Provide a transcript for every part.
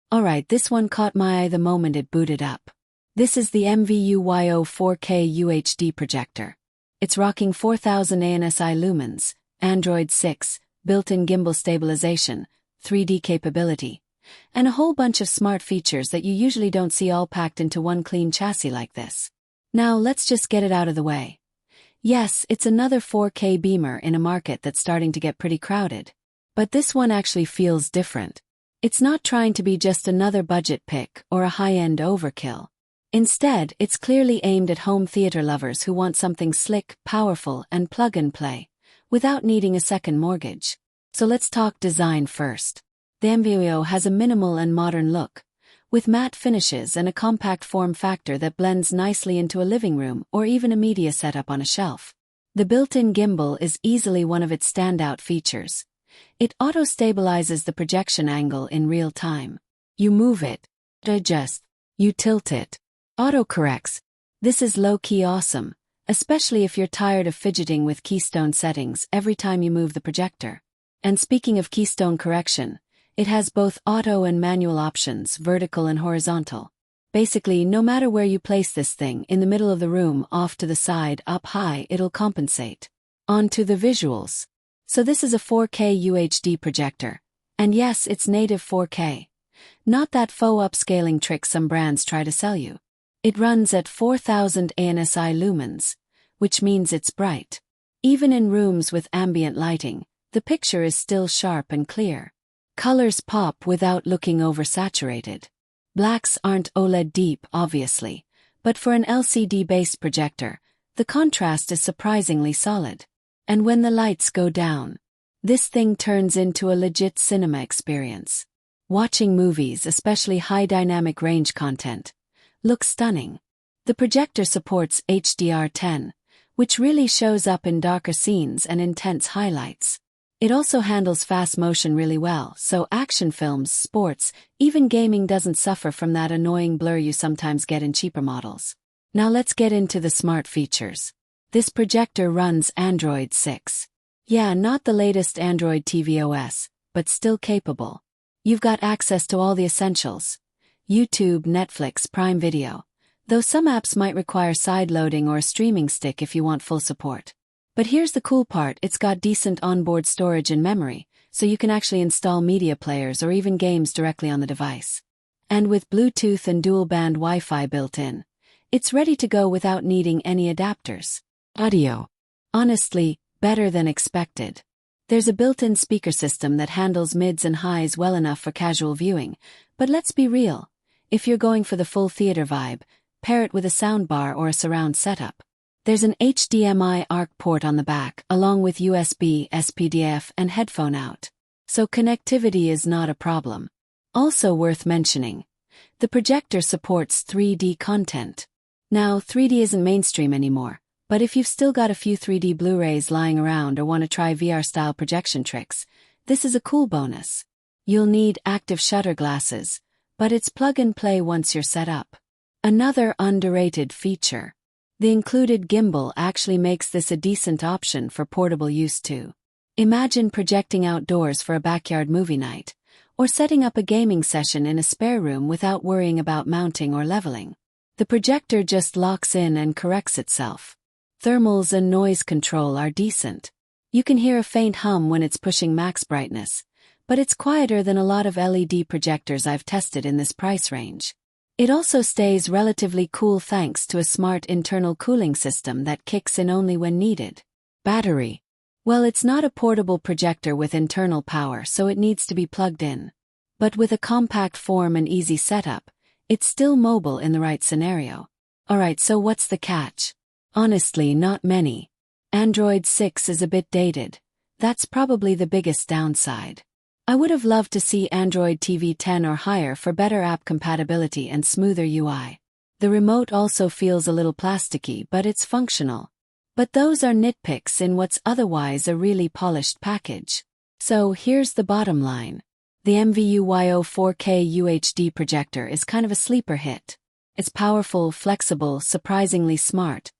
Alright, this one caught my eye the moment it booted up. This is the MVUYO 4K UHD projector. It's rocking 4000 ANSI Lumens, Android 6, built-in gimbal stabilization, 3D capability, and a whole bunch of smart features that you usually don't see all packed into one clean chassis like this. Now let's just get it out of the way. Yes, it's another 4K beamer in a market that's starting to get pretty crowded. But this one actually feels different. It's not trying to be just another budget pick or a high-end overkill. Instead, it's clearly aimed at home theater lovers who want something slick, powerful, and plug-and-play, without needing a second mortgage. So let's talk design first. The MVUYO has a minimal and modern look, with matte finishes and a compact form factor that blends nicely into a living room or even a media setup on a shelf. The built-in gimbal is easily one of its standout features. It auto-stabilizes the projection angle in real time. You move it, adjust, you tilt it, auto-corrects. This is low-key awesome, especially if you're tired of fidgeting with keystone settings every time you move the projector. And speaking of keystone correction, it has both auto and manual options, vertical and horizontal. Basically, no matter where you place this thing, in the middle of the room, off to the side, up high, it'll compensate. On to the visuals. So this is a 4K UHD projector. And yes, it's native 4K. Not that faux upscaling trick some brands try to sell you. It runs at 4000 ANSI lumens, which means it's bright. Even in rooms with ambient lighting, the picture is still sharp and clear. Colors pop without looking oversaturated. Blacks aren't OLED deep, obviously, but for an LCD-based projector, the contrast is surprisingly solid. And when the lights go down, this thing turns into a legit cinema experience. Watching movies, especially high dynamic range content, looks stunning. The projector supports HDR10, which really shows up in darker scenes and intense highlights. It also handles fast motion really well, so action films, sports, even gaming doesn't suffer from that annoying blur you sometimes get in cheaper models. Now let's get into the smart features. This projector runs Android 6. Yeah, not the latest Android tvOS, but still capable. You've got access to all the essentials: YouTube, Netflix, Prime Video, though some apps might require side-loading or a streaming stick if you want full support. But here's the cool part, it's got decent onboard storage and memory, so you can actually install media players or even games directly on the device. And with Bluetooth and dual-band Wi-Fi built in, it's ready to go without needing any adapters. Audio. Honestly, better than expected. There's a built-in speaker system that handles mids and highs well enough for casual viewing, but let's be real. If you're going for the full theater vibe, pair it with a soundbar or a surround setup. There's an HDMI ARC port on the back, along with USB, SPDIF, and headphone out. So connectivity is not a problem. Also worth mentioning, the projector supports 3D content. Now, 3D isn't mainstream anymore, but if you've still got a few 3D Blu-rays lying around or want to try VR-style projection tricks, this is a cool bonus. You'll need active shutter glasses, but it's plug and play once you're set up. Another underrated feature. The included gimbal actually makes this a decent option for portable use too. Imagine projecting outdoors for a backyard movie night, or setting up a gaming session in a spare room without worrying about mounting or leveling. The projector just locks in and corrects itself. Thermals and noise control are decent. You can hear a faint hum when it's pushing max brightness, but it's quieter than a lot of LED projectors I've tested in this price range. It also stays relatively cool thanks to a smart internal cooling system that kicks in only when needed. Battery. Well, it's not a portable projector with internal power, so it needs to be plugged in. But with a compact form and easy setup, it's still mobile in the right scenario. Alright, so what's the catch? Honestly, not many. Android 6 is a bit dated. That's probably the biggest downside. I would have loved to see Android TV 10 or higher for better app compatibility and smoother UI. The remote also feels a little plasticky, but it's functional. But those are nitpicks in what's otherwise a really polished package. So here's the bottom line. The MVUYO 4K UHD projector is kind of a sleeper hit. It's powerful, flexible, surprisingly smart,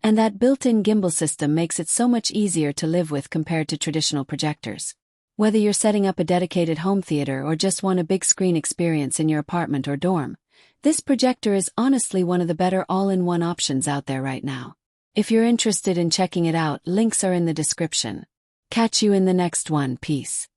and that built-in gimbal system makes it so much easier to live with compared to traditional projectors. Whether you're setting up a dedicated home theater or just want a big screen experience in your apartment or dorm, this projector is honestly one of the better all-in-one options out there right now. If you're interested in checking it out, links are in the description. Catch you in the next one, peace.